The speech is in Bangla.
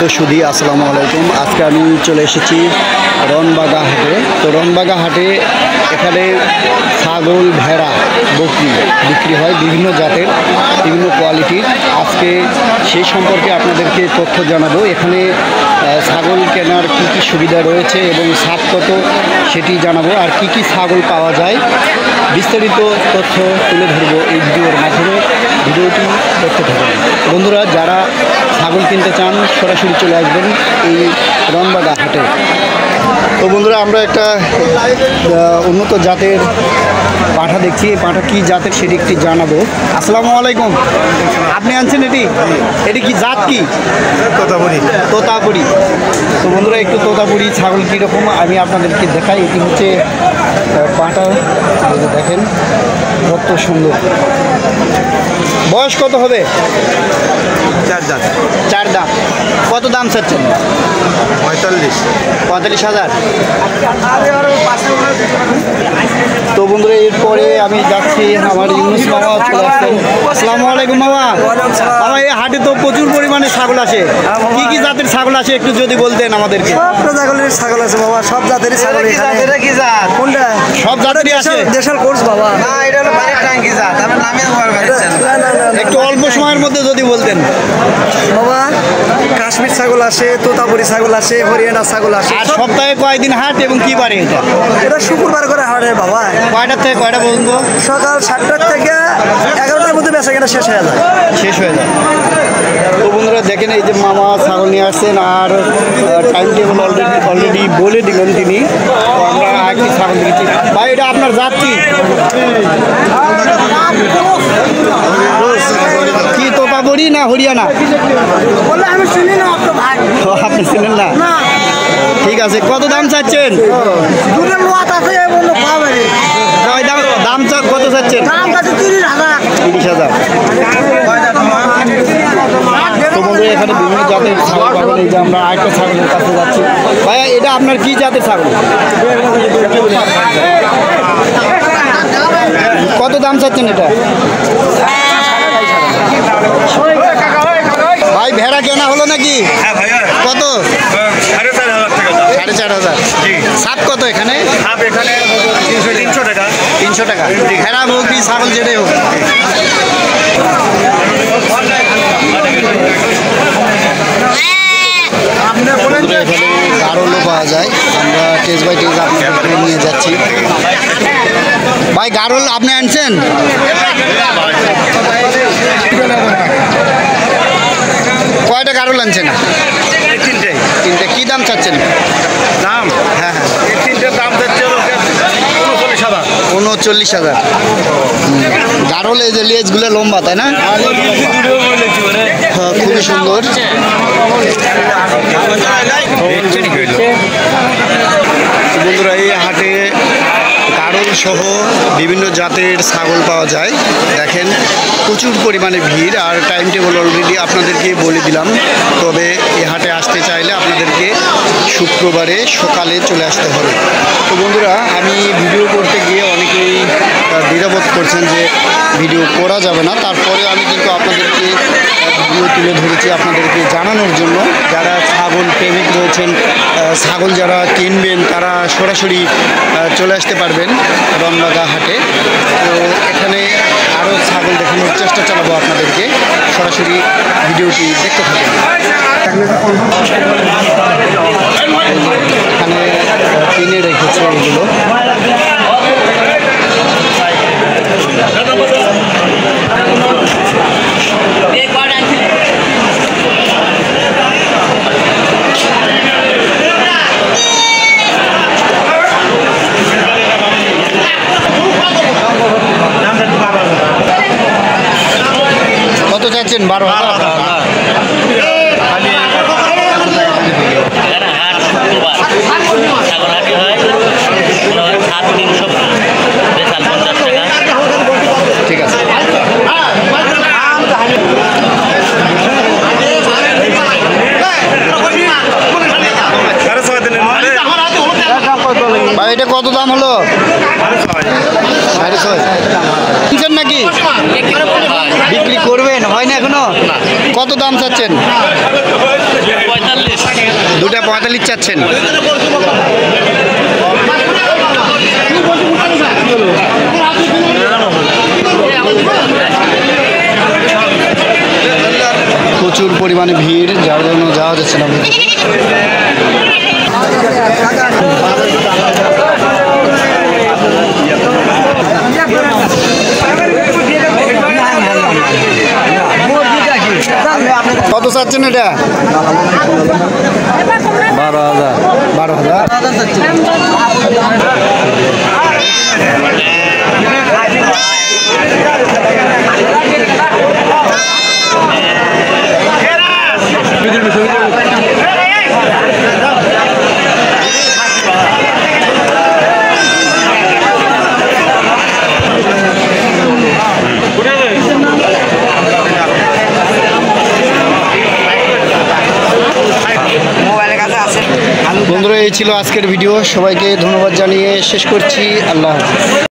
তো সুধী আসসালামু আলাইকুম। আজকে আমি চলে এসেছি রনবাগা হাটে। তো রনবাগা হাটে এখানে ছাগল, ভেড়া, বকরি বিক্রি হয় বিভিন্ন জাতের, বিভিন্ন কোয়ালিটির। আজকে সেই সম্পর্কে আপনাদেরকে তথ্য জানাবো। এখানে ছাগল কেনার কী কী সুবিধা রয়েছে এবং ছাদ কত সেটি জানাবো, আর কি কি ছাগল পাওয়া যায় বিস্তারিত তথ্য তুলে ধরবো এই ভিডিওর মাধ্যমে। ভিডিওটি দেখতে থাকুন বন্ধুরা। যারা ছাগল কিনতে চান সরাসরি চলে আসবেন এই রনবাগা হাটে। তো বন্ধুরা, আমরা একটা উন্নত জাতের পাঁঠা দেখছি। এই পাঁঠা কী জাতের সেটি একটি জানাবো। আসসালামু আলাইকুম। আপনি আনছেন এটি কি জাত কি? তোতাপুরি। তোতাপুরি। তো বন্ধুরা, একটু তোতাপুরি ছাগল কীরকম আমি আপনাদেরকে দেখাই। এটি হচ্ছে পাঁঠা, দেখেন কত সুন্দর। বয়স কত হবে? 4 দাঁত। 4 দাঁত। কত দাম চাচ্ছেন? 45,000। তো বন্ধুরা, এরপরে আমি যাচ্ছি, আমার ইউনুস মামা চলে আসছেন। আসসালামু আলাইকুম মামা। মামা, এই হাটে তো প্রচুর পরিমাণে ছাগল আসে। কি কি জাতের ছাগল আসে একটু যদি বলতেন আমাদেরকে। সব জাতের ছাগল আছে বাবা, সব জাতেরই ছাগল এখানে। কি জাত? কোনটা? সব জাতেরই আছে। দেশাল কোর্স বাবা। না, এটা হলো বাড়ির টাঙ্কি জাত। আমি নামে একটু অল্প সময়ের মধ্যে যদি বলতেন বাবা। কাশ্মীর ছাগল আসে, তোতাপুরি ছাগল আসে, হরিয়ানা ছাগল আসে। আর সপ্তাহে কয়দিন হাট এবং কি বারে এটা? এটা শুক্রবার করে হাটে বাবা। কয়টার থেকে কয়টা পর্যন্ত? সকাল 7টার থেকে 11টার মধ্যে বেচা কেনা শেষ হয়ে যায়। তো বন্ধুরা দেখেন, এই যে মামা ছাগল নিয়ে আসছেন, আর টাইম টেবিল অলরেডি বলে দিলেন তিনি। তো আমরা একটি ছাগল দেখেছি। ভাই, এটা আপনার জাত কি? কি তোতাপুরি না হরিয়ানা? আমি চিনি না ভাই। আপনি চিনেন না? ঠিক আছে। কত দাম চাচ্ছেন? দাম কত চাচ্ছেন? 30,000। তো বন্ধুরা, এখানে বিভিন্ন জাতের ছাগল পাবেন। এই যে আমরা আরেকটা ছাগলের কাছে যাচ্ছি। ভাইয়া, এটা আপনার কি জাতের ছাগল? কত দাম চাচ্ছেন এটা? ভাই, ভেড়া কেনা হলো নাকি? কত? 4,500। সাপ কত এখানে? 300 টাকা। ভেড়া বকরি ছাগল যেটাই হোক। এখানে গারলও পাওয়া যায়। আমরা টেজ বাই টেজ আপনাদের নিয়ে যাচ্ছি। ভাই, গারল আপনি আনছেন? কয়টা গারল আনছেন? 3টে। কি দাম চাচ্ছেন? দাম? হ্যাঁ। এই 3টের দাম যাচ্ছে 39,000। গারল এই যে লেজগুলো লম্বা, তাই না? হ্যাঁ, খুবই সুন্দর। বন্ধুরা, এই হাটে গারল সহ বিভিন্ন জাতের ছাগল পাওয়া যায়। দেখেন প্রচুর পরিমাণে ভিড়, আর টাইম টেবিল অলরেডি আপনাদেরকে বলে দিলাম। তবে এই হাটে আসতে চাইলে আপনাদেরকে শুক্রবারে সকালে চলে আসতে হবে। তো বন্ধুরা, আমি ভিডিও করতে গিয়ে অনেকেই দ্বিধাবোধ করছেন যে ভিডিও করা যাবে না। তারপরে আমি কিন্তু আপনাদেরকে ভিডিও তুলে ধরেছি আপনাদেরকে জানানোর জন্য। যারা ছাগল প্রেমিক রয়েছেন, ছাগল যারা কিনবেন, তারা সরাসরি চলে আসতে পারবেন রনবাগা হাটে। তো এখানে আরও ছাগল দেখানোর চেষ্টা চালাবো আপনাদেরকে। সরাসরি ভিডিওটি দেখতে থাকুন। এখানে কিনে রেখেছে এগুলো। কত চাচ্ছেন? 12,000। ঠিক আছে। ভাই, এটা কত দাম হলো? 6.5 কিনছেন নাকি? বিক্রি করবেন? হয় না এখনো? কত দাম চাচ্ছেন? 45 চাচ্ছেন। প্রচুর পরিমাণে ভিড়, যার জন্য যাওয়া যাচ্ছে না ভিতরে। কত চাচ্ছেন এটা? 12,000। 12,000। বন্ধুরা, এই ছিল আজকের ভিডিও। সবাইকে ধন্যবাদ জানিয়ে শেষ করছি। আল্লাহ হাফেজ।